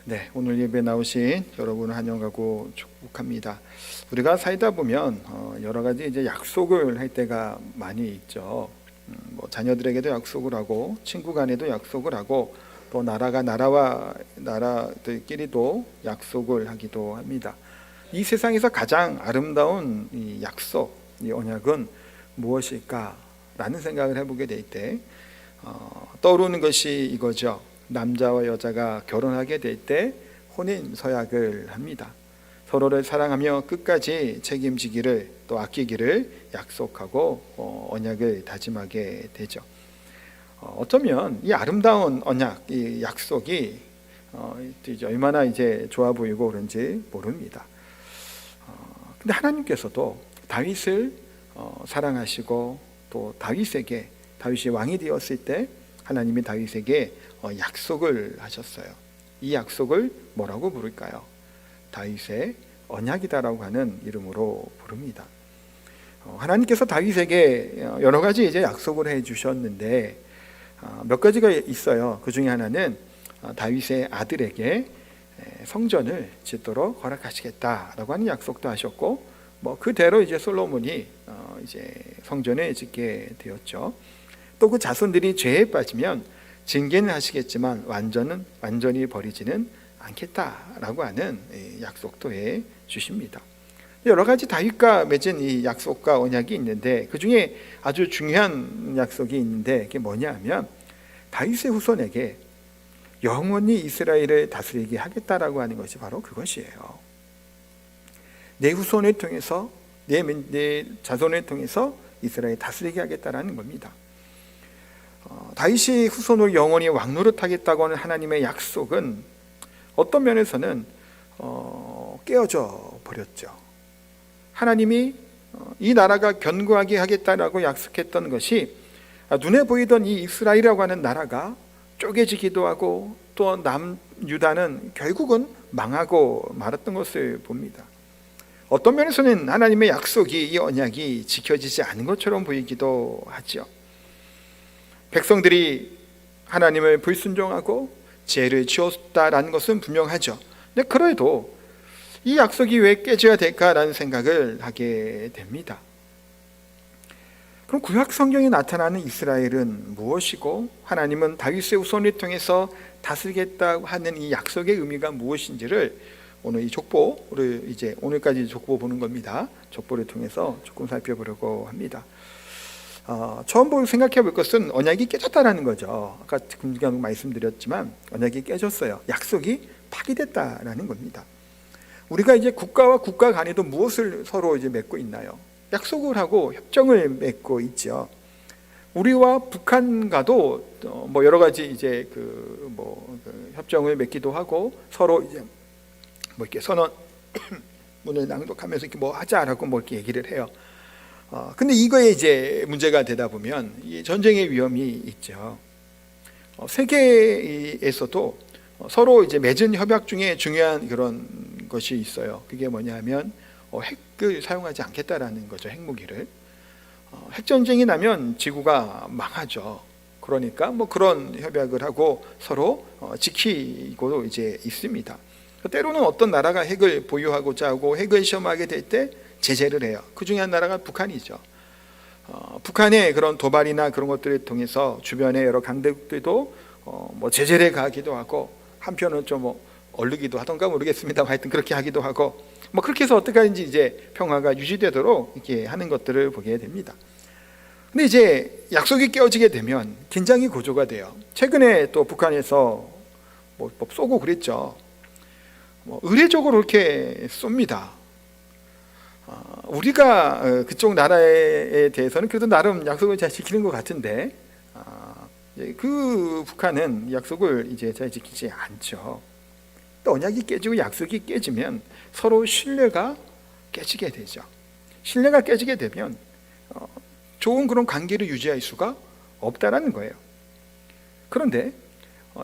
네, 오늘 예배 나오신 여러분을 환영하고 축복합니다. 우리가 살다 보면 여러 가지 이제 약속을 할 때가 많이 있죠. 뭐 자녀들에게도 약속을 하고 친구 간에도 약속을 하고 또 나라가 나라와 나라들끼리도 약속을 하기도 합니다. 이 세상에서 가장 아름다운 이 약속, 이 언약은 무엇일까라는 생각을 해보게 될 때 떠오르는 것이 이거죠. 남자와 여자가 결혼하게 될 때 혼인 서약을 합니다. 서로를 사랑하며 끝까지 책임지기를 또 아끼기를 약속하고 언약을 다짐하게 되죠. 어쩌면 이 아름다운 언약, 이 약속이 얼마나 이제 좋아 보이고 그런지 모릅니다. 근데 하나님께서도 다윗을 사랑하시고 또 다윗이 왕이 되었을 때 하나님이 다윗에게 약속을 하셨어요. 이 약속을 뭐라고 부를까요? 다윗의 언약이다라고 하는 이름으로 부릅니다. 하나님께서 다윗에게 여러 가지 이제 약속을 해 주셨는데 몇 가지가 있어요. 그 중에 하나는 다윗의 아들에게 성전을 짓도록 허락하시겠다라고 하는 약속도 하셨고, 뭐 그대로 이제 솔로몬이 이제 성전을 짓게 되었죠. 또 그 자손들이 죄에 빠지면 징계는 하시겠지만 완전히 버리지는 않겠다라고 하는 약속도 해 주십니다. 여러 가지 다윗과 맺은 이 약속과 언약이 있는데 그 중에 아주 중요한 약속이 있는데 그게 뭐냐 하면 다윗의 후손에게 영원히 이스라엘을 다스리게 하겠다라고 하는 것이 바로 그것이에요. 내 후손을 통해서 내 자손을 통해서 이스라엘 다스리게 하겠다라는 겁니다. 다윗이 후손으로 영원히 왕노릇하겠다고 하는 하나님의 약속은 어떤 면에서는 깨어져 버렸죠. 하나님이 이 나라가 견고하게 하겠다라고 약속했던 것이 눈에 보이던 이 이스라엘이라고 하는 나라가 쪼개지기도 하고 또 남유다는 결국은 망하고 말았던 것을 봅니다. 어떤 면에서는 하나님의 약속이, 이 언약이 지켜지지 않은 것처럼 보이기도 하죠. 백성들이 하나님을 불순종하고 죄를 지었다라는 것은 분명하죠. 근데 그래도 이 약속이 왜 깨져야 될까라는 생각을 하게 됩니다. 그럼 구약 성경에 나타나는 이스라엘은 무엇이고 하나님은 다윗의 후손을 통해서 다스리겠다고 하는 이 약속의 의미가 무엇인지를 오늘 이 족보를 이제 오늘까지 족보 보는 겁니다. 족보를 통해서 조금 살펴보려고 합니다. 처음 생각해 볼 것은 언약이 깨졌다라는 거죠. 아까 금방 말씀드렸지만 언약이 깨졌어요. 약속이 파기됐다라는 겁니다. 우리가 이제 국가와 국가 간에도 무엇을 서로 이제 맺고 있나요? 약속을 하고 협정을 맺고 있죠. 우리와 북한과도 뭐 여러 가지 이제 그 협정을 맺기도 하고 서로 이제 뭐 이렇게 선언문을 낭독하면서 이렇게 뭐 하자라고 뭐 이렇게 얘기를 해요. 근데 이거에 이제 문제가 되다 보면 이 전쟁의 위험이 있죠. 세계에서도 서로 이제 맺은 협약 중에 중요한 그런 것이 있어요. 그게 뭐냐면 핵을 사용하지 않겠다라는 거죠. 핵무기를. 핵전쟁이 나면 지구가 망하죠. 그러니까 뭐 그런 협약을 하고 서로 지키고 이제 있습니다. 때로는 어떤 나라가 핵을 보유하고자 하고 핵을 시험하게 될 때 제재를 해요. 그 중에 한 나라가 북한이죠. 북한의 그런 도발이나 그런 것들을 통해서 주변의 여러 강대국들도 뭐 제재를 가하기도 하고 한편은 좀 얼르기도 하던가 모르겠습니다. 하여튼 그렇게 하기도 하고 뭐 그렇게 해서 어떻게 하는지 이제 평화가 유지되도록 이렇게 하는 것들을 보게 됩니다. 근데 이제 약속이 깨어지게 되면 긴장이 고조가 돼요. 최근에 또 북한에서 뭐 쏘고 그랬죠. 의례적으로 이렇게 쏩니다. 우리가 그쪽 나라에 대해서는 그래도 나름 약속을 잘 지키는 것 같은데 그 북한은 약속을 이제 잘 지키지 않죠. 또 언약이 깨지고 약속이 깨지면 서로 신뢰가 깨지게 되죠. 신뢰가 깨지게 되면 좋은 그런 관계를 유지할 수가 없다라는 거예요. 그런데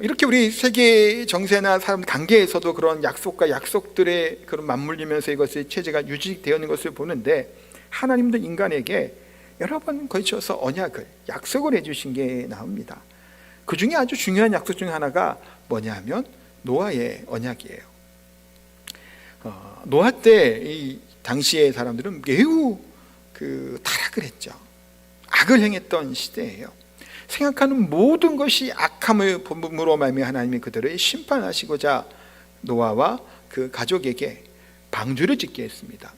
이렇게 우리 세계 정세나 사람 관계에서도 그런 약속과 약속들의 그런 맞물리면서 이것의 체제가 유지되어 있는 것을 보는데 하나님도 인간에게 여러 번 걸쳐서 약속을 해주신 게 나옵니다. 그 중에 아주 중요한 약속 중에 하나가 뭐냐 하면 노아의 언약이에요. 노아 때 이 당시의 사람들은 매우 타락을 했죠. 악을 행했던 시대예요. 생각하는 모든 것이 악함을 본분으로 말미암아 하나님이 그들을 심판하시고자 노아와 그 가족에게 방주를 짓게 했습니다.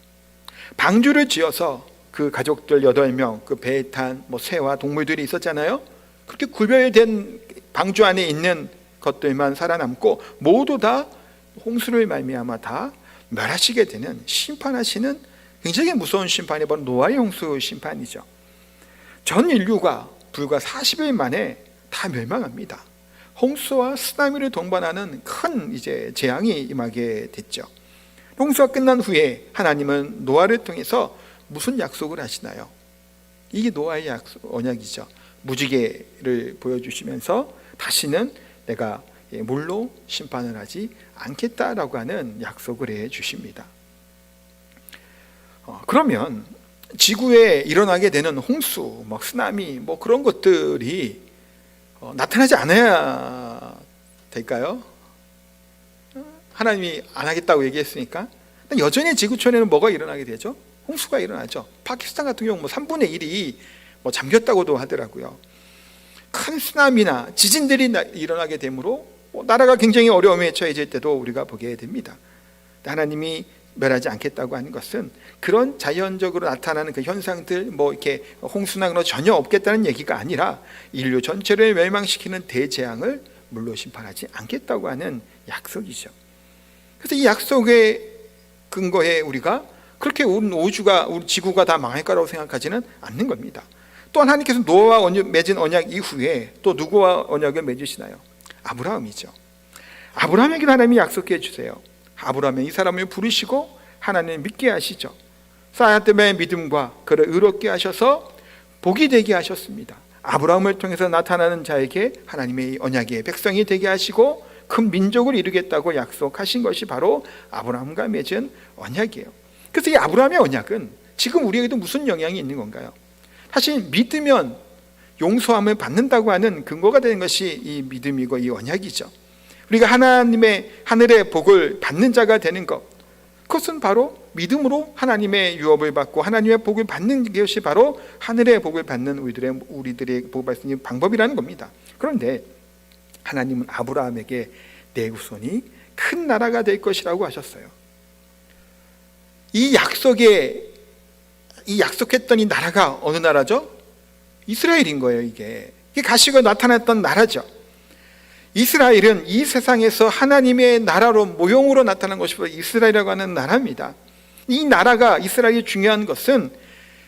방주를 지어서 그 가족들 8명, 그 배에 탄 새와 동물들이 있었잖아요. 그렇게 구별된 방주 안에 있는 것들만 살아남고 모두 다 홍수를 말미암아 다 멸하시게 되는, 심판하시는 굉장히 무서운 심판이 바로 노아의 홍수 심판이죠. 전 인류가 불과 40일 만에 다 멸망합니다. 홍수와 쓰나미를 동반하는 큰 재앙이 임하게 됐죠. 홍수가 끝난 후에 하나님은 노아를 통해서 무슨 약속을 하시나요? 이게 노아의 언약이죠. 무지개를 보여주시면서 다시는 내가 물로 심판을 하지 않겠다라고 하는 약속을 해 주십니다. 그러면 지구에 일어나게 되는 홍수, 쓰나미, 그런 것들이 나타나지 않아야 될까요? 하나님이 안 하겠다고 얘기했으니까. 여전히 지구촌에는 뭐가 일어나게 되죠? 홍수가 일어나죠. 파키스탄 같은 경우 3분의 1이 잠겼다고도 하더라고요. 큰 쓰나미나 지진들이 일어나게 되므로 나라가 굉장히 어려움에 처해질 때도 우리가 보게 됩니다. 하나님이 멸하지 않겠다고 하는 것은 그런 자연적으로 나타나는 그 현상들, 이렇게 홍수나 그런 거 전혀 없겠다는 얘기가 아니라 인류 전체를 멸망시키는 대재앙을 물로 심판하지 않겠다고 하는 약속이죠. 그래서 이 약속의 근거에 우리가 그렇게 우리 지구가 다 망할 거라고 생각하지는 않는 겁니다. 또한 하나님께서 노아와 맺은 언약 이후에 또 누구와 언약을 맺으시나요? 아브라함이죠. 아브라함에게 하나님이 약속해 주세요. 아브라함이 이 사람을 부르시고 하나님을 믿게 하시죠. 사라 때문에 믿음과 그를 의롭게 하셔서 복이 되게 하셨습니다. 아브라함을 통해서 나타나는 자에게 하나님의 언약의 백성이 되게 하시고 큰 민족을 이루겠다고 약속하신 것이 바로 아브라함과 맺은 언약이에요. 그래서 이 아브라함의 언약은 지금 우리에게도 무슨 영향이 있는 건가요? 사실 믿으면 용서함을 받는다고 하는 근거가 되는 것이 이 믿음이고 이 언약이죠. 우리가 하나님의 하늘의 복을 받는 자가 되는 것, 그것은 바로 믿음으로 하나님의 유업을 받고 하나님의 복을 받는 것이 바로 하늘의 복을 받는 우리들의 복을 받을 수 있는 방법이라는 겁니다. 그런데 하나님은 아브라함에게 내 후손이 큰 나라가 될 것이라고 하셨어요. 이 약속했던 이 나라가 어느 나라죠? 이스라엘인 거예요. 이게 가시고 나타났던 나라죠. 이스라엘은 이 세상에서 하나님의 나라로 모형으로 나타난 것이 바로 이스라엘이라고 하는 나라입니다. 이 나라가 이스라엘이 중요한 것은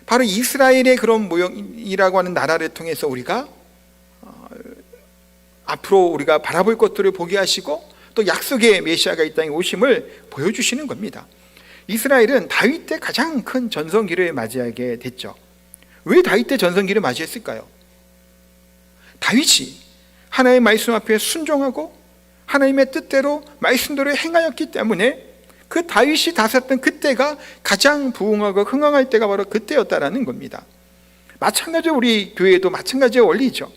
바로 이스라엘의 그런 모형이라고 하는 나라를 통해서 우리가 앞으로 우리가 바라볼 것들을 보게 하시고 또 약속의 메시아가 이 땅에 오심을 보여주시는 겁니다. 이스라엘은 다윗 때 가장 큰 전성기를 맞이하게 됐죠. 왜 다윗 때 전성기를 맞이했을까요? 다윗이 하나님의 말씀 앞에 순종하고 하나님의 뜻대로 말씀대로 행하였기 때문에 그 다윗이 다스렸던 그때가 가장 부흥하고 흥황할 때가 바로 그때였다라는 겁니다. 마찬가지로 우리 교회도 마찬가지의 원리죠.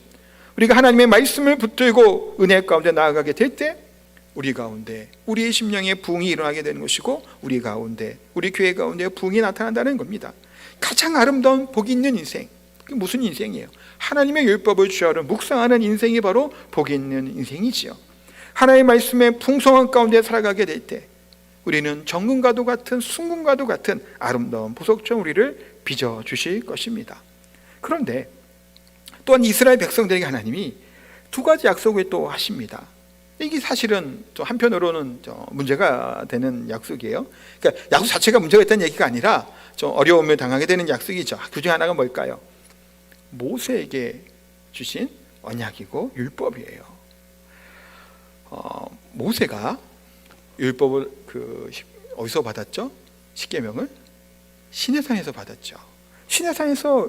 우리가 하나님의 말씀을 붙들고 은혜 가운데 나아가게 될 때 우리 가운데 우리의 심령에 부흥이 일어나게 되는 것이고 우리 가운데 우리 교회 가운데 부흥이 나타난다는 겁니다. 가장 아름다운 복이 있는 인생, 그게 무슨 인생이에요? 하나님의 율법을 주야로 묵상하는 인생이 바로 복이 있는 인생이지요. 하나님의 말씀의 풍성한 가운데 살아가게 될 때 우리는 정금과도 같은 순금과도 같은 아름다운 보석처럼 우리를 빚어주실 것입니다. 그런데 또한 이스라엘 백성들에게 하나님이 두 가지 약속을 또 하십니다. 이게 사실은 또 한편으로는 문제가 되는 약속이에요. 그러니까 약속 자체가 문제가 있다는 얘기가 아니라 좀 어려움을 당하게 되는 약속이죠. 그중 하나가 뭘까요? 모세에게 주신 언약이고 율법이에요. 모세가 율법을 어디서 받았죠? 십계명을 시내산에서 받았죠. 시내산에서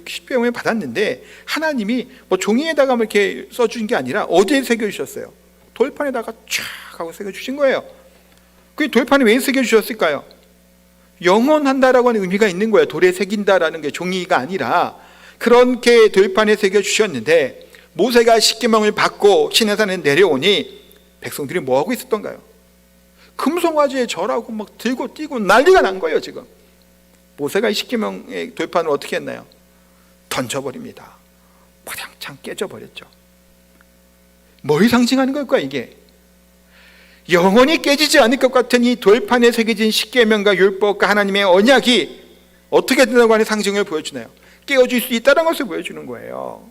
십계명을 받았는데 하나님이 종이에다가 이렇게 써준 게 아니라 어디에 새겨주셨어요? 돌판에다가 쫙 하고 새겨주신 거예요. 그 돌판에 왜 새겨주셨을까요? 영원한다라고 하는 의미가 있는 거예요. 돌에 새긴다라는 게 종이가 아니라 그렇게 돌판에 새겨주셨는데 모세가 십계명을 받고 시내산에 내려오니 백성들이 뭐 하고 있었던가요? 금송아지에 절하고 막 들고 뛰고 난리가 난 거예요. 지금 모세가 이 십계명의 돌판을 어떻게 했나요? 던져버립니다. 파장창 깨져버렸죠. 뭘 상징하는 걸까 이게? 영원히 깨지지 않을 것 같은 이 돌판에 새겨진 십계명과 율법과 하나님의 언약이 어떻게 된다고 하는 상징을 보여주나요? 깨어질 수 있다는 것을 보여주는 거예요.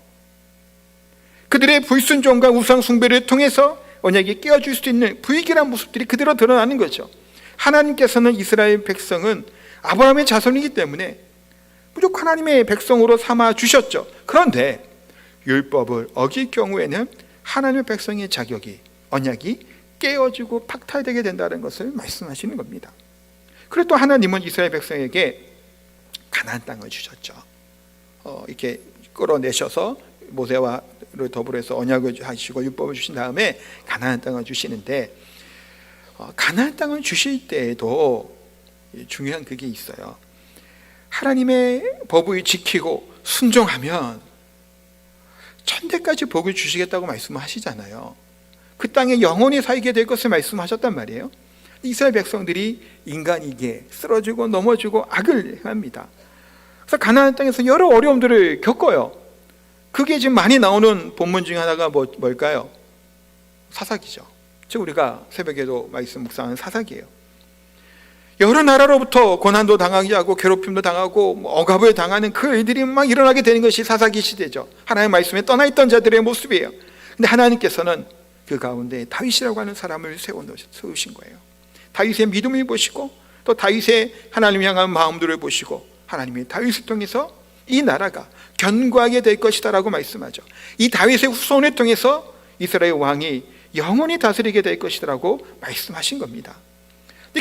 그들의 불순종과 우상 숭배를 통해서 언약이 깨어질 수 있는 불길한 모습들이 그대로 드러나는 거죠. 하나님께서는 이스라엘 백성은 아브라함의 자손이기 때문에 무조건 하나님의 백성으로 삼아 주셨죠. 그런데 율법을 어길 경우에는 하나님의 백성의 자격이, 언약이 깨어지고 박탈되게 된다는 것을 말씀하시는 겁니다. 그리고 또 하나님은 이스라엘 백성에게 가나안 땅을 주셨죠. 이렇게 끌어내셔서 모세와 더불어서 언약을 하시고 율법을 주신 다음에 가나안 땅을 주시는데, 가나안 땅을 주실 때에도 중요한 그게 있어요. 하나님의 법을 지키고 순종하면 천대까지 복을 주시겠다고 말씀하시잖아요. 그 땅에 영원히 살게 될 것을 말씀하셨단 말이에요. 이스라엘 백성들이 인간이기에 쓰러지고 넘어지고 악을 행합니다. 그래서 가나안 땅에서 여러 어려움들을 겪어요. 그게 지금 많이 나오는 본문 중에 하나가 뭘까요? 사사기죠. 즉 우리가 새벽에도 말씀 묵상하는 사사기예요. 여러 나라로부터 고난도 당하게 하고 괴롭힘도 당하고 억압을 당하는 그 일들이 막 일어나게 되는 것이 사사기 시대죠. 하나님의 말씀에 떠나 있던 자들의 모습이에요. 근데 하나님께서는 그 가운데 다윗이라고 하는 사람을 세우신 거예요. 다윗의 믿음을 보시고 또 다윗의 하나님을 향한 마음들을 보시고 하나님이 다윗을 통해서 이 나라가 견고하게 될 것이다 라고 말씀하죠. 이 다윗의 후손을 통해서 이스라엘 왕이 영원히 다스리게 될 것이다 라고 말씀하신 겁니다.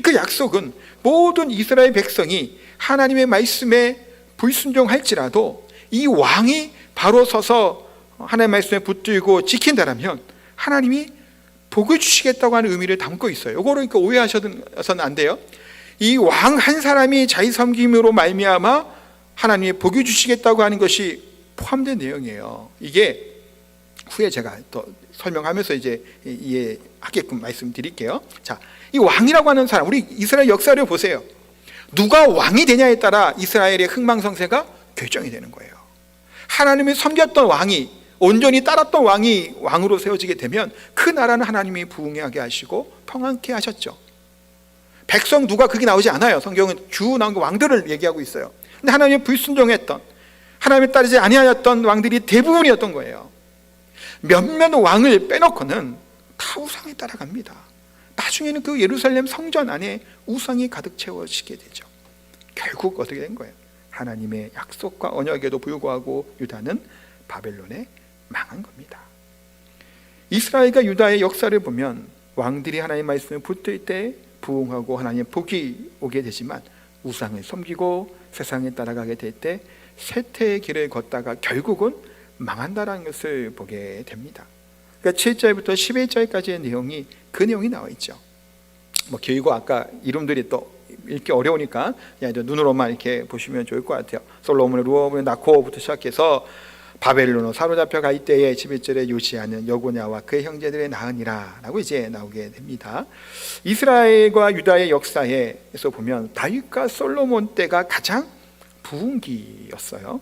그 약속은 모든 이스라엘 백성이 하나님의 말씀에 불순종할지라도 이 왕이 바로 서서 하나님의 말씀에 붙들고 지킨다면 하나님이 복을 주시겠다고 하는 의미를 담고 있어요. 이거를 그러니까 오해하셔서는 안 돼요. 이 왕 한 사람이 자기 섬김으로 말미암아 하나님이 복을 주시겠다고 하는 것이 포함된 내용이에요. 이게 후에 제가 또 설명하면서 이제 이해하게끔 말씀드릴게요. 자, 이 왕이라고 하는 사람, 우리 이스라엘 역사를 보세요. 누가 왕이 되냐에 따라 이스라엘의 흥망성쇠가 결정이 되는 거예요. 하나님을 섬겼던 왕이, 온전히 따랐던 왕이 왕으로 세워지게 되면 그 나라는 하나님이 부흥하게 하시고 평안케 하셨죠. 백성 누가 그게 나오지 않아요. 성경은 주 나온 왕들을 얘기하고 있어요. 근데 하나님의 불순종했던, 하나님을 따르지 아니하였던 왕들이 대부분이었던 거예요. 몇몇 왕을 빼놓고는 다 우상에 따라갑니다. 나중에는 그 예루살렘 성전 안에 우상이 가득 채워지게 되죠. 결국 어떻게 된 거예요? 하나님의 약속과 언약에도 불구하고 유다는 바벨론에 망한 겁니다. 이스라엘과 유다의 역사를 보면 왕들이 하나님의 말씀을 붙들 때 부흥하고 하나님의 복이 오게 되지만 우상을 섬기고 세상에 따라가게 될 때 쇠퇴의 길을 걷다가 결국은 망한다라는 것을 보게 됩니다. 그러니까 7절부터 11절까지의 내용이 그 내용이 나와 있죠. 길고 아까 이름들이 또 읽기 어려우니까 그냥 눈으로만 이렇게 보시면 좋을 것 같아요. 솔로몬의 루어문을 낳고부터 시작해서 바벨론으로 사로잡혀 갈 때에 11절에 요시야는 여고냐와 그의 형제들의 낳으니라 라고 이제 나오게 됩니다. 이스라엘과 유다의 역사에서 보면 다윗과 솔로몬 때가 가장 부흥기였어요.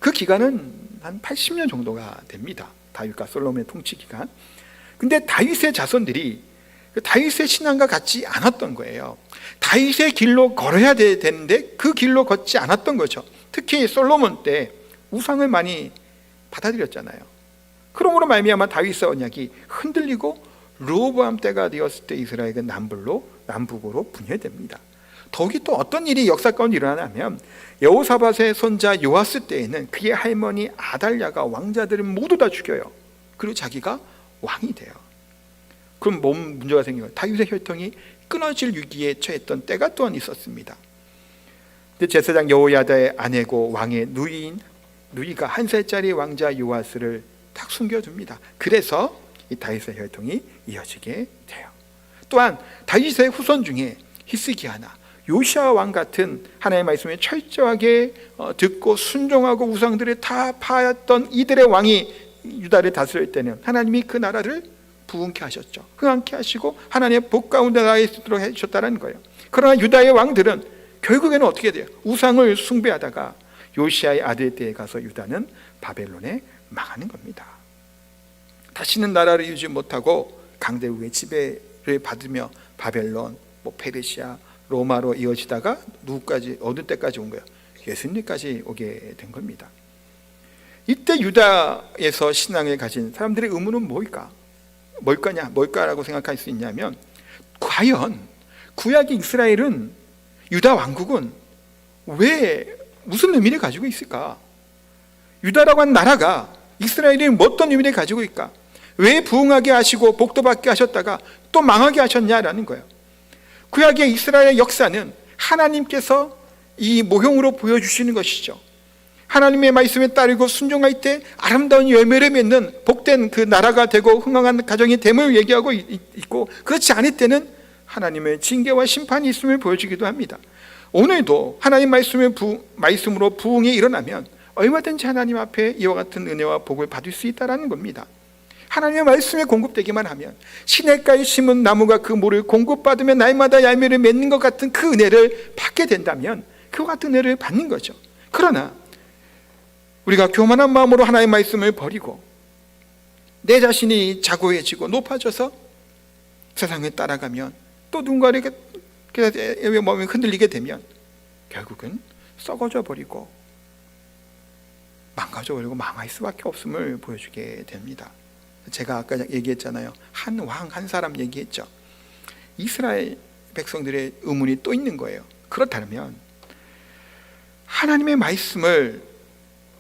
그 기간은 한 80년 정도가 됩니다. 다윗과 솔로몬의 통치 기간. 근데 다윗의 자손들이 다윗의 신앙과 같지 않았던 거예요. 다윗의 길로 걸어야 되는데 그 길로 걷지 않았던 거죠. 특히 솔로몬 때 우상을 많이 받아들였잖아요. 그러므로 말미암아 다윗의 언약이 흔들리고 르호보암 때가 되었을 때 이스라엘은 남북으로 분열됩니다. 더욱이 또 어떤 일이 역사 가운데 일어나냐면 여호사밧의 손자 요아스 때에는 그의 할머니 아달랴가 왕자들을 모두 다 죽여요. 그리고 자기가 왕이 돼요. 그럼 뭔 문제가 생겨요? 다윗의 혈통이 끊어질 위기에 처했던 때가 또한 있었습니다. 근데 제사장 여호야다의 아내고 왕의 누이가 1살짜리 왕자 요아스를 딱 숨겨둡니다. 그래서 이 다윗의 혈통이 이어지게 돼요. 또한 다윗의 후손 중에 히스기야나 요시야 왕 같은 하나님의 말씀에 철저하게 듣고 순종하고 우상들을 다 파였던 이들의 왕이 유다를 다스릴 때는 하나님이 그 나라를 부흥케 하셨죠. 흥왕케 하시고 하나님의 복 가운데 나아 있도록 해주셨다는 거예요. 그러나 유다의 왕들은 결국에는 어떻게 돼요? 우상을 숭배하다가 요시아의 아들 때에 가서 유다는 바벨론에 망하는 겁니다. 다시는 나라를 이루지 못하고 강대국의 지배를 받으며 바벨론, 페르시아, 로마로 이어지다가 누구까지, 어느 때까지 온 거예요? 예수님까지 오게 된 겁니다. 이때 유다에서 신앙을 가진 사람들의 의문은 뭘까라고 생각할 수 있냐면, 과연 구약의 이스라엘은, 유다 왕국은 왜 무슨 의미를 가지고 있을까? 유다라고 한 나라가 이스라엘이 어떤 의미를 가지고 있을까? 왜 부흥하게 하시고 복도 받게 하셨다가 또 망하게 하셨냐라는 거예요. 구약의 이스라엘의 역사는 하나님께서 이 모형으로 보여주시는 것이죠. 하나님의 말씀에 따르고 순종할 때 아름다운 열매를 맺는 복된 그 나라가 되고 흥왕한 가정이 됨을 얘기하고 있고, 그렇지 않을 때는 하나님의 징계와 심판이 있음을 보여주기도 합니다. 오늘도 하나님 말씀으로 부흥이 일어나면 얼마든지 하나님 앞에 이와 같은 은혜와 복을 받을 수 있다는 겁니다. 하나님의 말씀에 공급되기만 하면, 시냇가에 심은 나무가 그 물을 공급받으면 날마다 열매를 맺는 것 같은 그 은혜를 받게 된다면 그와 같은 은혜를 받는 거죠. 그러나 우리가 교만한 마음으로 하나님의 말씀을 버리고 내 자신이 자고해지고 높아져서 세상을 따라가면, 또 누군가에게 몸이 흔들리게 되면 결국은 썩어져 버리고 망가져 버리고 망할 수밖에 없음을 보여주게 됩니다. 제가 아까 얘기했잖아요. 한 왕, 한 사람 얘기했죠. 이스라엘 백성들의 의문이 또 있는 거예요. 그렇다면 하나님의 말씀을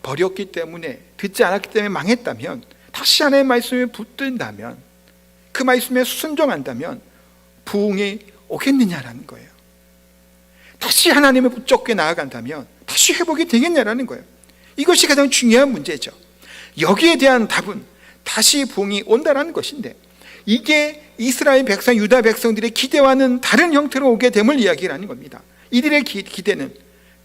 버렸기 때문에, 듣지 않았기 때문에 망했다면, 다시 하나님의 말씀에 붙든다면, 그 말씀에 순종한다면 부흥이 오겠느냐라는 거예요. 다시 하나님을 붙잡게 나아간다면 다시 회복이 되겠냐라는 거예요. 이것이 가장 중요한 문제죠. 여기에 대한 답은 다시 부흥이 온다라는 것인데, 이게 이스라엘 백성, 유다 백성들의 기대와는 다른 형태로 오게 됨을 이야기하는 겁니다. 이들의 기대는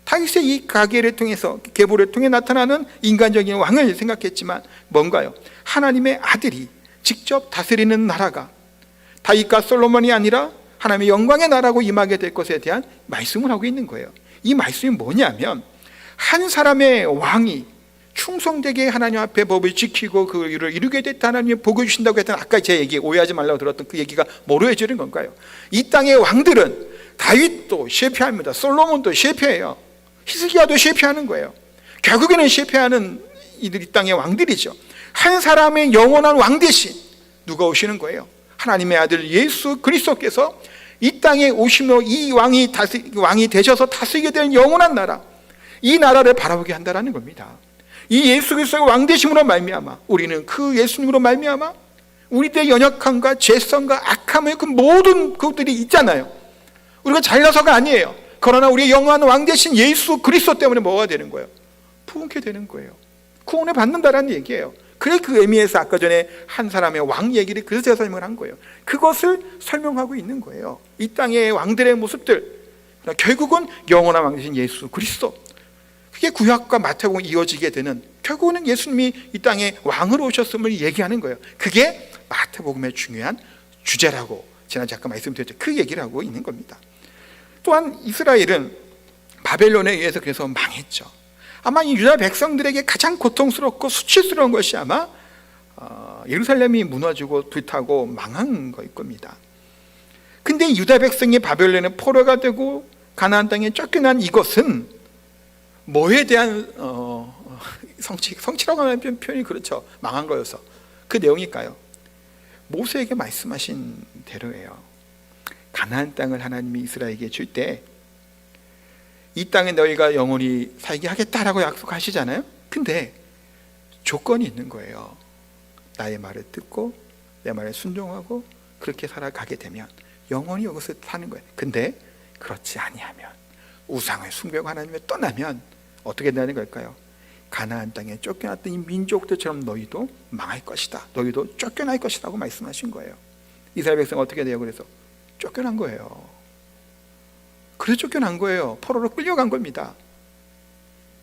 다윗의 이 가계를 통해서, 계보를 통해 나타나는 인간적인 왕을 생각했지만 뭔가요? 하나님의 아들이 직접 다스리는 나라가 다윗과 솔로몬이 아니라 하나님의 영광의 나라고 임하게 될 것에 대한 말씀을 하고 있는 거예요. 이 말씀이 뭐냐면, 한 사람의 왕이 충성되게 하나님 앞에 법을 지키고 그 일을 이루게 됐다, 하나님이 복을 주신다고 했던, 아까 제 얘기, 오해하지 말라고 들었던 그 얘기가 뭐로 해주는 건가요? 이 땅의 왕들은, 다윗도 실패합니다. 솔로몬도 실패해요. 히스기야도 실패하는 거예요. 결국에는 실패하는 이들, 이 땅의 왕들이죠. 한 사람의 영원한 왕 대신 누가 오시는 거예요? 하나님의 아들 예수 그리스도께서 이 땅에 오시며 이 왕이 되셔서 다스리게 될 영원한 나라, 이 나라를 바라보게 한다는 겁니다. 이 예수 그리스도의 왕 되심으로 말미암아 우리는 그 예수님으로 말미암아 우리들의 연약함과 죄성과 악함의 그 모든 것들이 있잖아요. 우리가 잘나서가 아니에요. 그러나 우리의 영원한 왕 되신 예수 그리스도 때문에 뭐가 되는 거예요? 부흥케 되는 거예요. 구원을 받는다라는 얘기예요. 그래, 그 의미에서 아까 전에 한 사람의 왕 얘기를 그래서 제가 설명을 한 거예요. 그것을 설명하고 있는 거예요. 이 땅의 왕들의 모습들, 결국은 영원한 왕 되신 예수 그리스도, 그게 구약과 마태복음 이어지게 되는, 결국은 예수님이 이 땅에 왕으로 오셨음을 얘기하는 거예요. 그게 마태복음의 중요한 주제라고 지난주에 아까 말씀드렸죠. 그 얘기를 하고 있는 겁니다. 또한 이스라엘은 바벨론에 의해서 그래서 망했죠. 아마 이 유다 백성들에게 가장 고통스럽고 수치스러운 것이 아마 예루살렘이 무너지고 불타고 망한 거일 겁니다. 근데 유다 백성이 바벨론의 포로가 되고 가나안 땅에 쫓겨난 이것은 뭐에 대한 성취라고 하는 표현이 그렇죠. 망한 거여서. 그 내용일까요? 모세에게 말씀하신 대로예요. 가나안 땅을 하나님이 이스라엘에게 줄 때 이 땅에 너희가 영원히 살게 하겠다라고 약속하시잖아요. 근데 조건이 있는 거예요. 나의 말을 듣고 내 말에 순종하고 그렇게 살아가게 되면 영원히 여기서 사는 거예요. 근데 그렇지 아니하면, 우상을 숭배하고 하나님을 떠나면 어떻게 되는 걸까요? 가나안 땅에 쫓겨났던 이 민족들처럼 너희도 망할 것이다, 너희도 쫓겨날 것이라고 말씀하신 거예요. 이스라엘 백성 어떻게 돼요? 그래서 쫓겨난 거예요. 그래서 쫓겨난 거예요. 포로로 끌려간 겁니다.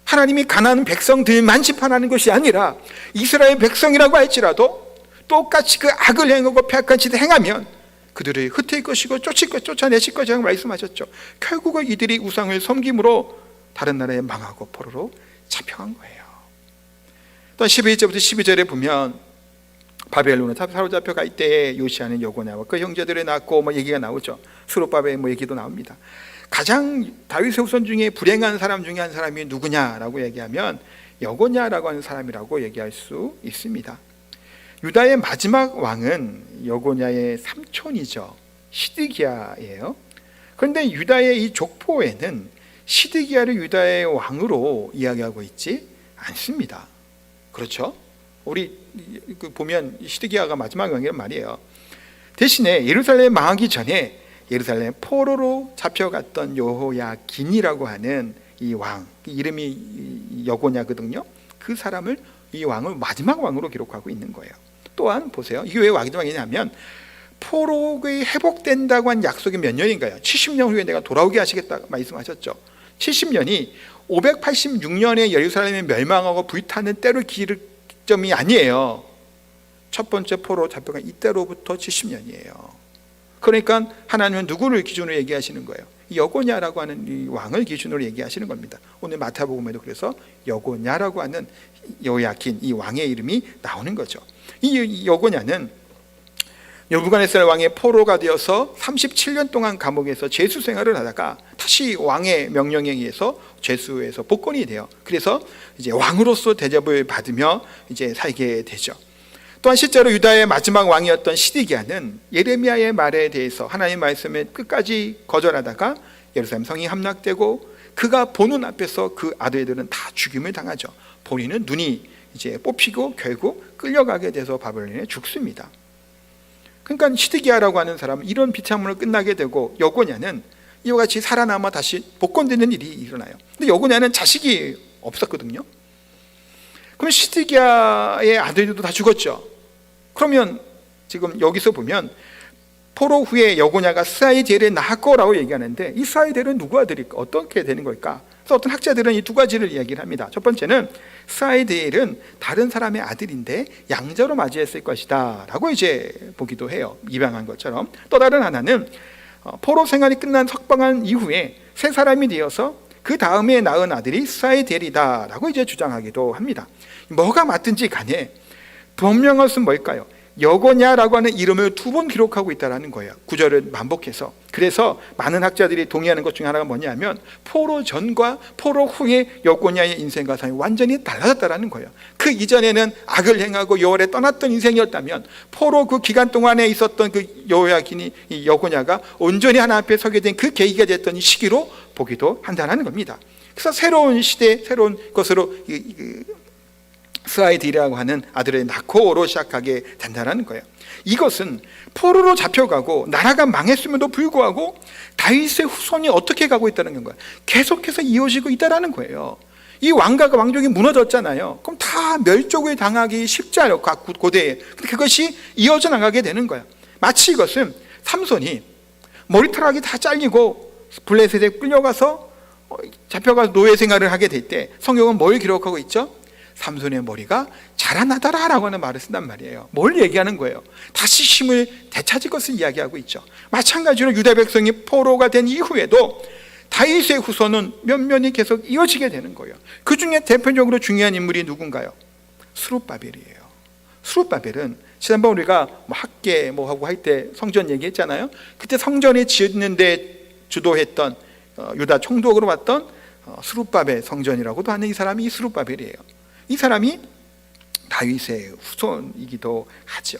하나님이 가나안 백성들만 심판하는 것이 아니라 이스라엘 백성이라고 할지라도 똑같이 그 악을 행하고 패악한 짓을 행하면 그들을 흩을 것이고 쫓아내실 것이라고 말씀하셨죠. 결국은 이들이 우상을 섬김으로 다른 나라에 망하고 포로로 잡혀간 거예요. 또 11절부터 12절에 보면 바벨론에 사로잡혀갈 때에 요시아는 여고냐와 그 형제들을 낳고 얘기가 나오죠. 스룹바벨 얘기도 나옵니다. 가장 다윗의 후손 중에 불행한 사람 중에 한 사람이 누구냐라고 얘기하면 여고냐라고 하는 사람이라고 얘기할 수 있습니다. 유다의 마지막 왕은 여고냐의 삼촌이죠. 시드기야예요. 그런데 유다의 이 족보에는 시드기야를 유다의 왕으로 이야기하고 있지 않습니다. 그렇죠? 우리 보면 시드기야가 마지막 왕이란 말이에요. 대신에 예루살렘 망하기 전에 예루살렘 포로로 잡혀갔던 여호야긴이라고 하는 이 왕, 이름이 여고냐거든요. 그 사람을, 이 왕을 마지막 왕으로 기록하고 있는 거예요. 또한 보세요. 이게 왜 마지막이냐면 포로가 회복된다고 한 약속이 몇 년인가요? 70년 후에 내가 돌아오게 하시겠다 말씀하셨죠. 70년이 586년에 예루살렘이 멸망하고 불타는 때로 기점이 아니에요. 첫 번째 포로 잡혀간 이때로부터 70년이에요. 그러니까 하나님은 누구를 기준으로 얘기하시는 거예요? 여고냐라고 하는 이 왕을 기준으로 얘기하시는 겁니다. 오늘 마태복음에도 그래서 여고냐라고 하는 여호야긴 이 왕의 이름이 나오는 거죠. 이 여고냐는 느부갓네살 왕의 포로가 되어서 37년 동안 감옥에서 죄수 생활을 하다가 다시 왕의 명령에 의해서 죄수에서 복권이 돼요. 그래서 이제 왕으로서 대접을 받으며 이제 살게 되죠. 또한 실제로 유다의 마지막 왕이었던 시드기야는 예레미야의 말에 대해서 하나님의 말씀을 끝까지 거절하다가 예루살렘 성이 함락되고 그가 보는 앞에서 그 아들들은 다 죽임을 당하죠. 본인은 눈이 이제 뽑히고 결국 끌려가게 돼서 바벨론에 죽습니다. 그러니까 시드기야라고 하는 사람은 이런 비참함으로 끝나게 되고 여고냐는 이와 같이 살아남아 다시 복권되는 일이 일어나요. 근데 여고냐는 자식이 없었거든요. 그럼 시드기야의 아들들도 다 죽었죠. 그러면 지금 여기서 보면 포로 후에 여고냐가 스아이델을 낳았고라고 얘기하는데 이 스아이델은 누구 아들일까? 어떻게 되는 걸까? 그래서 어떤 학자들은 이 두 가지를 이야기를 합니다. 첫 번째는 스아이델은 다른 사람의 아들인데 양자로 맞이했을 것이다 라고 이제 보기도 해요. 입양한 것처럼. 또 다른 하나는 포로 생활이 끝난 석방한 이후에 새 사람이 되어서 그 다음에 낳은 아들이 스아이델이다 라고 이제 주장하기도 합니다. 뭐가 맞든지 간에 분명한 것은 뭘까요? 여고냐라고 하는 이름을 2번 기록하고 있다는 거예요. 구절을 반복해서. 그래서 많은 학자들이 동의하는 것 중에 하나가 뭐냐면 포로 전과 포로 후에 여고냐의 인생과 삶이 완전히 달라졌다는 거예요. 그 이전에는 악을 행하고 여호와를 떠났던 인생이었다면 포로 그 기간 동안에 있었던 그 여호야긴이 이 여고냐가 온전히 하나님 앞에 서게 된 그 계기가 됐던 이 시기로 보기도 한다는 겁니다. 그래서 새로운 시대, 새로운 것으로 스아이델이라고 하는 아들을 낳고로 시작하게 된다는 거예요. 이것은 포로로 잡혀가고 나라가 망했음에도 불구하고 다윗의 후손이 어떻게 가고 있다는 거예요. 계속해서 이어지고 있다는 거예요. 이 왕가가 왕족이 무너졌잖아요. 그럼 다 멸족을 당하기 쉽지 않아요. 고대에. 근데 그것이 이어져 나가게 되는 거예요. 마치 이것은 삼손이 머리털이 다 잘리고 블레셋에 끌려가서 잡혀가서 노예 생활을 하게 될 때 성경은 뭘 기록하고 있죠? 삼손의 머리가 자라나더라 라고 하는 말을 쓴단 말이에요. 뭘 얘기하는 거예요? 다시 힘을 되찾을 것을 이야기하고 있죠. 마찬가지로 유다 백성이 포로가 된 이후에도 다윗의 후손은 면면이 계속 이어지게 되는 거예요. 그 중에 대표적으로 중요한 인물이 누군가요? 스룹바벨이에요. 스룹바벨은 지난번 우리가 학계 하고 할 때 성전 얘기했잖아요. 그때 성전이 짓는데 주도했던 유다 총독으로 왔던 스룹바벨 성전이라고도 하는 이 사람이 스룹바벨이에요. 이 사람이 다윗의 후손이기도 하죠.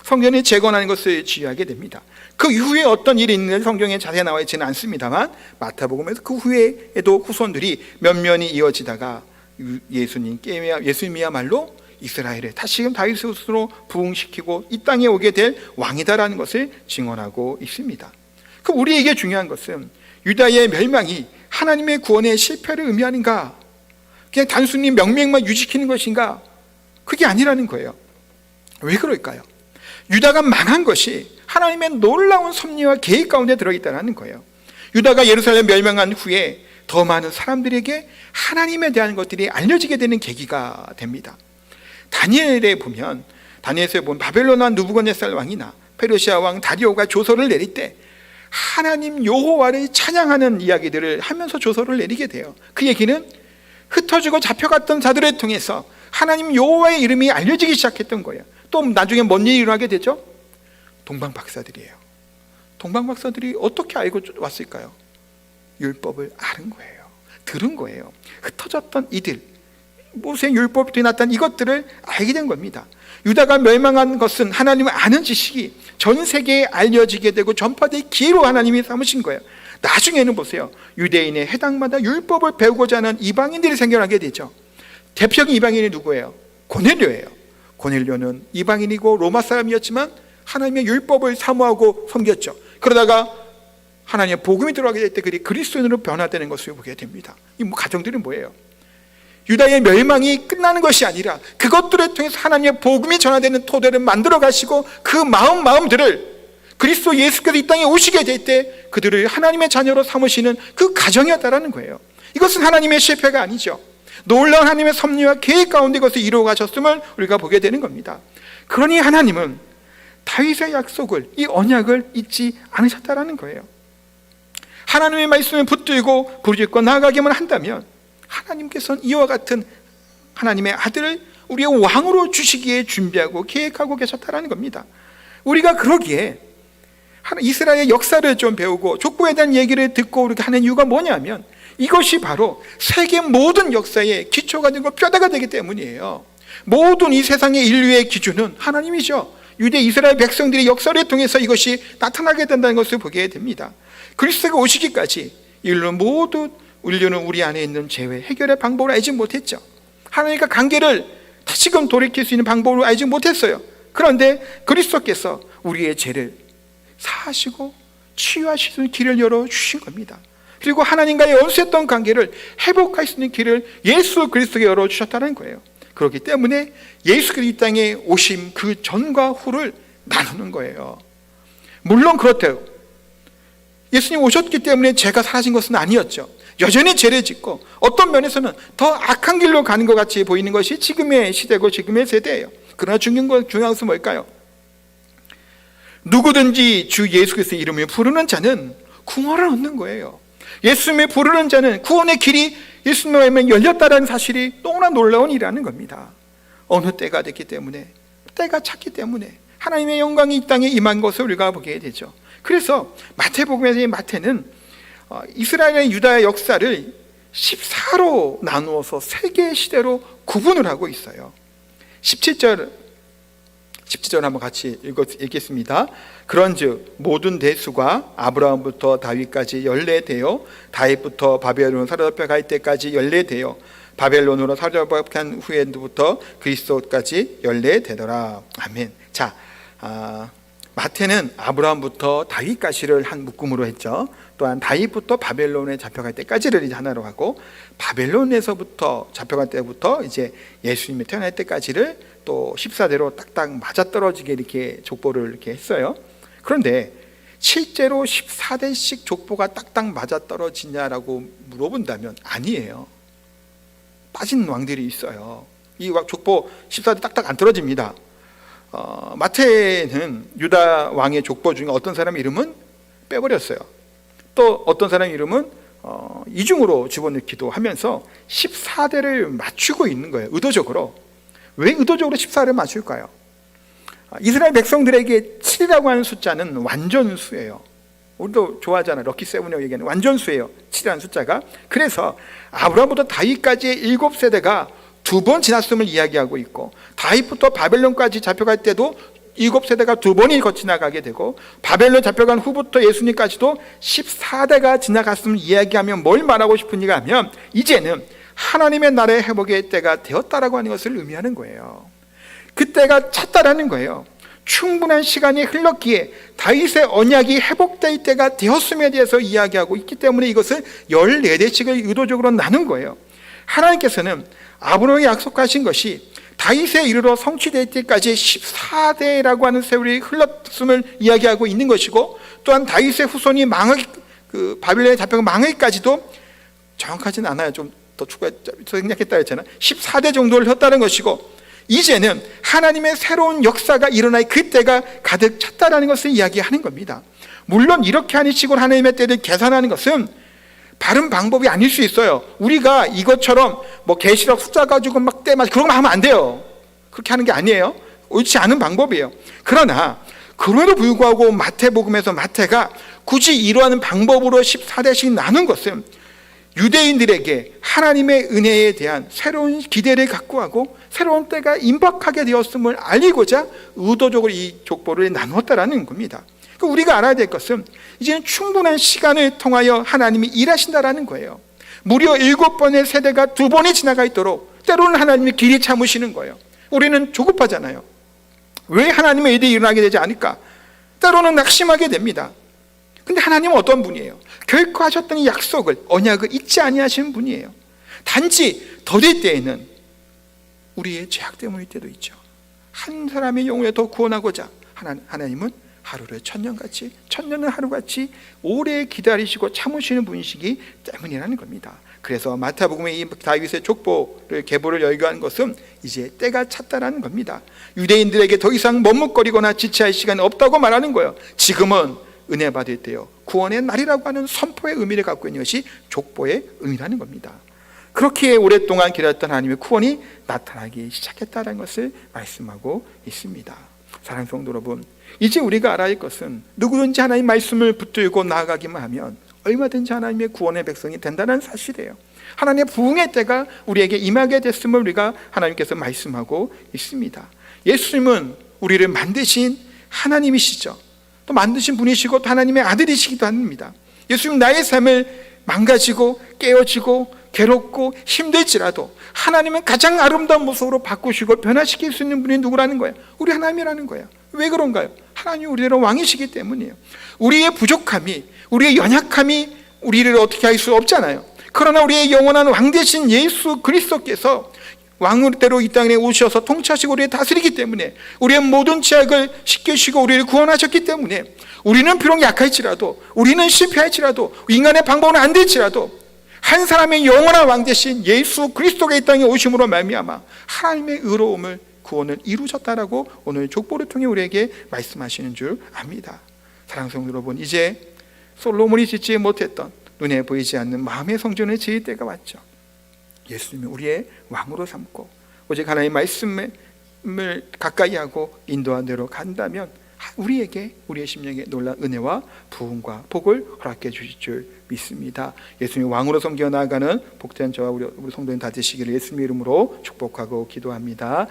성전이 재건하는 것을 지휘하게 됩니다. 그 이후에 어떤 일이 있는지 성경에 자세히 나와 있지는 않습니다만 마태복음에서 그 후에에도 후손들이 면면이 이어지다가 예수님이야말로 이스라엘을 다시금 다윗의 후손으로 부흥시키고 이 땅에 오게 될 왕이다라는 것을 증언하고 있습니다. 그 우리에게 중요한 것은 유다의 멸망이 하나님의 구원의 실패를 의미하는가? 그냥 단순히 명맥만 유지시키는 것인가? 그게 아니라는 거예요. 왜 그럴까요? 유다가 망한 것이 하나님의 놀라운 섭리와 계획 가운데 들어있다는 거예요. 유다가 예루살렘 멸망한 후에 더 많은 사람들에게 하나님에 대한 것들이 알려지게 되는 계기가 됩니다. 다니엘에 보면 다니엘서에 보면 바벨론 왕 느부갓네살 왕이나 페르시아 왕 다리오가 조서를 내릴 때 하나님 여호와를 찬양하는 이야기들을 하면서 조서를 내리게 돼요. 그 얘기는 흩어지고 잡혀갔던 자들을 통해서 하나님 여호와의 이름이 알려지기 시작했던 거예요. 또 나중에 뭔 일이 일어나게 되죠? 동방박사들이에요. 동방박사들이 어떻게 알고 왔을까요? 율법을 아는 거예요. 들은 거예요. 흩어졌던 이들, 모세의 율법이 나타난 이것들을 알게 된 겁니다. 유다가 멸망한 것은 하나님을 아는 지식이 전 세계에 알려지게 되고 전파될 기회로 하나님이 삼으신 거예요. 나중에는 보세요, 유대인의 해당마다 율법을 배우고자 하는 이방인들이 생겨나게 되죠. 대표적인 이방인이 누구예요? 고넬료예요. 고넬료는 이방인이고 로마 사람이었지만 하나님의 율법을 사모하고 섬겼죠. 그러다가 하나님의 복음이 들어가게 될 때 그들이 그리스도인으로 변화되는 것을 보게 됩니다. 이 가정들은 뭐예요? 유다의 멸망이 끝나는 것이 아니라 그것들을 통해서 하나님의 복음이 전화되는 토대를 만들어 가시고 그 마음들을 그리스도 예수께서 이 땅에 오시게 될 때 그들을 하나님의 자녀로 삼으시는 그 가정이었다라는 거예요. 이것은 하나님의 실패가 아니죠. 놀라운 하나님의 섭리와 계획 가운데 이것을 이루어 가셨음을 우리가 보게 되는 겁니다. 그러니 하나님은 다윗의 약속을, 이 언약을 잊지 않으셨다라는 거예요. 하나님의 말씀을 붙들고 부르짖고 나아가기만 한다면 하나님께서는 이와 같은 하나님의 아들을 우리의 왕으로 주시기에 준비하고 계획하고 계셨다라는 겁니다. 우리가 그러기에 이스라엘의 역사를 좀 배우고 족보에 대한 얘기를 듣고 우리가 하는 이유가 뭐냐면 이것이 바로 세계 모든 역사의 기초가 되고 뼈대가 되기 때문이에요. 모든 이 세상의 인류의 기준은 하나님이죠. 유대 이스라엘 백성들의 역사를 통해서 이것이 나타나게 된다는 것을 보게 됩니다. 그리스도가 오시기까지 인류는 우리 안에 있는 죄의 해결의 방법을 알지 못했죠. 하나님과 관계를 다시금 돌이킬 수 있는 방법을 알지 못했어요. 그런데 그리스도께서 우리의 죄를 사하시고 치유하실 수 있는 길을 열어주신 겁니다. 그리고 하나님과의 연수했던 관계를 회복할 수 있는 길을 예수 그리스도께 열어주셨다는 거예요. 그렇기 때문에 예수 그리스도 이 땅에 오심 그 전과 후를 나누는 거예요. 물론 그렇대요. 예수님 오셨기 때문에 죄가 사라진 것은 아니었죠. 여전히 죄를 짓고 어떤 면에서는 더 악한 길로 가는 것 같이 보이는 것이 지금의 시대고 지금의 세대예요. 그러나 중요한 것은 뭘까요? 누구든지 주 예수 그리스도의 이름을 부르는 자는 구원을 얻는 거예요. 예수님을 부르는 자는 구원의 길이 예수님을 열렸다는 사실이 너무나 놀라운 일이라는 겁니다. 어느 때가 됐기 때문에, 때가 찼기 때문에 하나님의 영광이 이 땅에 임한 것을 우리가 보게 되죠. 그래서 마태복음에서 마태는 이스라엘의 유다의 역사를 14로 나누어서 세 개의 시대로 구분을 하고 있어요. 17절 한번 같이 읽겠습니다. 그런즉 모든 대수가 아브라함부터 다윗까지 연례되어 다윗부터 바벨론으로 사로잡혀 갈 때까지 연례되어 바벨론으로 사로잡힌 후에부터 그리스도까지 연례되더라. 아멘. 자, 마태는 아브라함부터 다윗까지를 한 묶음으로 했죠. 또한 다윗부터 바벨론에 잡혀갈 때까지를 이제 하나로 하고 바벨론에서부터 잡혀갈 때부터 이제 예수님이 태어날 때까지를 또 14대로 딱딱 맞아떨어지게 이렇게 족보를 이렇게 했어요. 그런데 실제로 14대씩 족보가 딱딱 맞아떨어지냐라고 물어본다면 아니에요. 빠진 왕들이 있어요. 이 족보 14대 딱딱 안 떨어집니다. 마태는 유다 왕의 족보 중에 어떤 사람 이름은 빼버렸어요. 또 어떤 사람 이름은 이중으로 집어넣기도 하면서 14대를 맞추고 있는 거예요. 의도적으로. 왜 의도적으로 14대를 맞출까요? 이스라엘 백성들에게 7이라고 하는 숫자는 완전수예요. 우리도 좋아하잖아요. 럭키 세븐이라고 얘기하는 완전수예요. 7이라는 숫자가. 그래서 아브라함부터 다윗까지의 7세대가 2번 지났음을 이야기하고 있고 다윗부터 바벨론까지 잡혀갈 때도 7세대가 2번이 거치나가게 되고 바벨론 잡혀간 후부터 예수님까지도 14대가 지나갔음을 이야기하면 뭘 말하고 싶은가 하면 이제는 하나님의 나라의 회복의 때가 되었다라고 하는 것을 의미하는 거예요. 그때가 찼다라는 거예요. 충분한 시간이 흘렀기에 다윗의 언약이 회복될 때가 되었음에 대해서 이야기하고 있기 때문에 이것을 14대씩을 의도적으로 나눈 거예요. 하나님께서는 아브라함에게 약속하신 것이 다윗에 이르러 성취될 때까지 14대라고 하는 세월이 흘렀음을 이야기하고 있는 것이고 또한 다윗의 후손이 바빌론에 잡혀가 망하기까지도 정확하진 않아요. 좀 더 추가 생략했다 했잖아요. 14대 정도를 했다는 것이고 이제는 하나님의 새로운 역사가 일어날 그때가 가득 찼다라는 것을 이야기하는 겁니다. 물론 이렇게 하는 식으로 하나님의 때를 계산하는 것은 바른 방법이 아닐 수 있어요. 우리가 이것처럼 뭐 계시록 숫자 가지고 막 때마다 그런 거 하면 안 돼요. 그렇게 하는 게 아니에요. 옳지 않은 방법이에요. 그러나 그럼에도 불구하고 마태복음에서 마태가 굳이 이러한 방법으로 14대씩 나눈 것은 유대인들에게 하나님의 은혜에 대한 새로운 기대를 갖고 하고 새로운 때가 임박하게 되었음을 알리고자 의도적으로 이 족보를 나누었다라는 겁니다. 우리가 알아야 될 것은 이제는 충분한 시간을 통하여 하나님이 일하신다라는 거예요. 무려 7번의 세대가 2번이 지나가 있도록 때로는 하나님이 길이 참으시는 거예요. 우리는 조급하잖아요. 왜 하나님의 일이 일어나게 되지 않을까? 때로는 낙심하게 됩니다. 근데 하나님은 어떤 분이에요? 결코 하셨던 이 약속을, 언약을 잊지 아니하시는 분이에요. 단지 더딜 때에는 우리의 죄악 때문일 때도 있죠. 한 사람의 영혼을 더 구원하고자 하나님은 하루를 천년같이, 천년을 하루같이 오래 기다리시고 참으시는 분이시기 때문이라는 겁니다. 그래서 마태복음의 이 다윗의 족보를 계보를 열거한 것은 이제 때가 찼다라는 겁니다. 유대인들에게 더 이상 머뭇거리거나 지체할 시간이 없다고 말하는 거예요. 지금은 은혜 받을 때요, 구원의 날이라고 하는 선포의 의미를 갖고 있는 것이 족보의 의미라는 겁니다. 그렇게 오랫동안 기다렸던 하나님의 구원이 나타나기 시작했다는 것을 말씀하고 있습니다. 사랑하는 성도 여러분, 이제 우리가 알아야 할 것은 누구든지 하나님의 말씀을 붙들고 나아가기만 하면 얼마든지 하나님의 구원의 백성이 된다는 사실이에요. 하나님의 부흥의 때가 우리에게 임하게 됐음을 우리가 하나님께서 말씀하고 있습니다. 예수님은 우리를 만드신 하나님이시죠. 또 만드신 분이시고 또 하나님의 아들이시기도 합니다. 예수님 나의 삶을 망가지고 깨어지고 괴롭고 힘들지라도 하나님은 가장 아름다운 모습으로 바꾸시고 변화시킬 수 있는 분이 누구라는 거예요? 우리 하나님이라는 거예요. 왜 그런가요? 하나님이 우리를 왕이시기 때문이에요. 우리의 부족함이, 우리의 연약함이 우리를 어떻게 할 수 없잖아요. 그러나 우리의 영원한 왕 되신 예수 그리스도께서 왕으로 이 땅에 오셔서 통치하시고 우리를 다스리기 때문에, 우리의 모든 죄악을 씻기시고 우리를 구원하셨기 때문에, 우리는 비록 약할지라도, 우리는 실패할지라도, 인간의 방법은 안 될지라도 한 사람의 영원한 왕 되신 예수 그리스도가 이 땅에 오심으로 말미암아 하나님의 의로움을, 구원을 이루셨다라고 오늘 족보를 통해 우리에게 말씀하시는 줄 압니다. 사랑하는 성도 여러분, 이제 솔로몬이 짓지 못했던, 눈에 보이지 않는 마음의 성전을 지을 때가 왔죠. 예수님을 우리의 왕으로 삼고 오직 하나님의 말씀을 가까이 하고 인도한 대로 간다면 우리에게, 우리의 심령에 놀라운 은혜와 부흥과 복을 허락해 주실 줄 믿습니다. 예수님 왕으로 섬겨 나아가는 복된 저와 우리 성도님 다 되시기를 예수님의 이름으로 축복하고 기도합니다.